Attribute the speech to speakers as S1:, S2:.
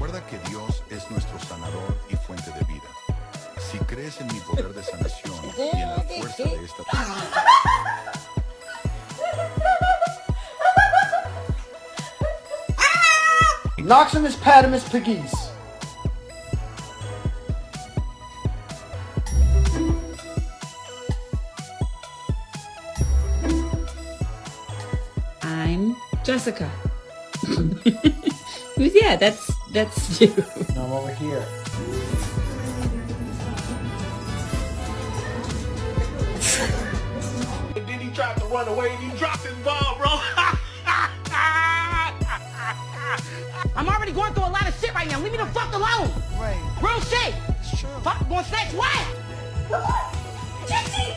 S1: Recuerda que Dios es nuestro sanador y fuente de vida. Si crees en mi poder de sanación y en la fuerza de esta...
S2: Noximus Padamus Piggies.
S3: I'm Jessica. Who's yeah? That's you.
S2: No, I'm over here.
S4: And then he tried to run away and he dropped his ball, bro.
S5: I'm already going through a lot of shit right now. Leave me the fuck alone.
S6: Right.
S5: Real shit.
S6: It's true.
S5: Fuck, going snatch what? Jesse!